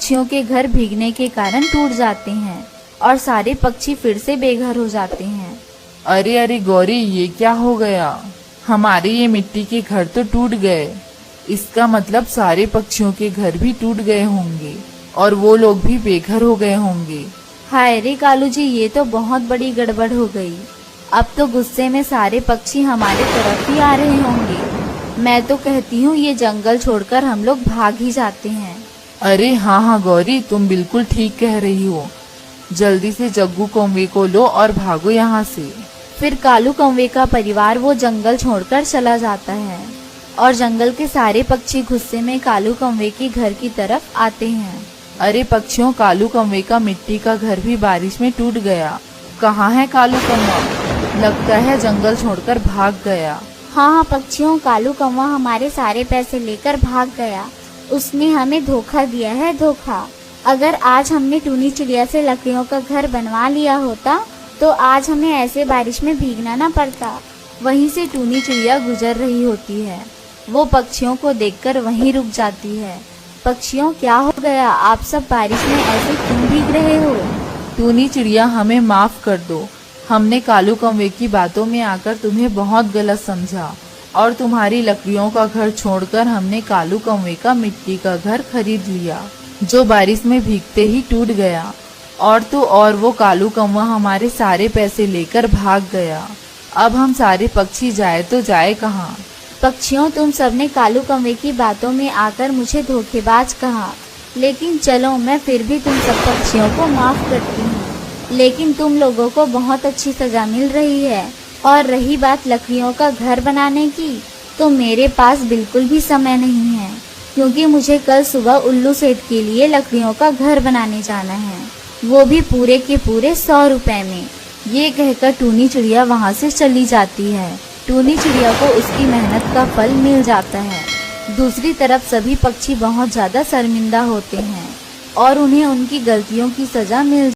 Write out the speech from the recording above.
पक्षियों के घर भीगने के कारण टूट जाते हैं और सारे पक्षी फिर से बेघर हो जाते हैं। अरे अरे गौरी, ये क्या हो गया? हमारे ये मिट्टी के घर तो टूट गए। इसका मतलब सारे पक्षियों के घर भी टूट गए होंगे और वो लोग भी बेघर हो गए होंगे। हाय रे कालू जी, ये तो बहुत बड़ी गड़बड़ हो गई। अब तो गुस्से में सारे पक्षी हमारे तरफ ही आ रहे होंगे। मैं तो कहती हूँ ये जंगल छोड़कर हम लोग भाग ही जाते हैं। अरे हाँ हाँ गौरी, तुम बिल्कुल ठीक कह रही हो। जल्दी से जग्गू कौवे को लो और भागो यहाँ से। फिर कालू कौवे का परिवार वो जंगल छोड़कर चला जाता है और जंगल के सारे पक्षी गुस्से में कालू कौवे के घर की तरफ आते हैं। अरे पक्षियों, कालू कौवे का मिट्टी का घर भी बारिश में टूट गया। कहाँ है कालू कौवा? लगता है जंगल छोड़कर भाग गया। हाँ पक्षियों, कालू कौवा हमारे सारे पैसे लेकर भाग गया। उसने हमें धोखा दिया है, धोखा। अगर आज हमने टूनी चिड़िया से लकड़ियों का घर बनवा लिया होता तो आज हमें ऐसे बारिश में भीगना न पड़ता। वहीं से टूनी चिड़िया गुजर रही होती है। वो पक्षियों को देखकर वहीं रुक जाती है। पक्षियों, क्या हो गया? आप सब बारिश में ऐसे क्यों भीग रहे हो? टूनी चिड़िया, हमें माफ कर दो। हमने कालू कौवे की बातों में आकर तुम्हें बहुत गलत समझा और तुम्हारी लकड़ियों का घर छोड़कर हमने कालू कौवे का मिट्टी का घर खरीद लिया, जो बारिश में भीगते ही टूट गया। और तो और वो कालू कौवा हमारे सारे पैसे लेकर भाग गया। अब हम सारे पक्षी जाए तो जाए कहाँ? पक्षियों, तुम सबने कालू कौवे की बातों में आकर मुझे धोखेबाज कहा, लेकिन चलो मैं फिर भी तुम सब पक्षियों को माफ करती हूँ। लेकिन तुम लोगों को बहुत अच्छी सजा मिल रही है। और रही बात लकड़ियों का घर बनाने की, तो मेरे पास बिल्कुल भी समय नहीं है, क्योंकि मुझे कल सुबह उल्लू सेठ के लिए लकड़ियों का घर बनाने जाना है, वो भी पूरे के पूरे 100 रुपए में। ये कहकर टूनी चिड़िया वहाँ से चली जाती है। टूनी चिड़िया को उसकी मेहनत का फल मिल जाता है। दूसरी तरफ सभी पक्षी बहुत ज्यादा शर्मिंदा होते हैं और उन्हें उनकी गलतियों की सजा मिल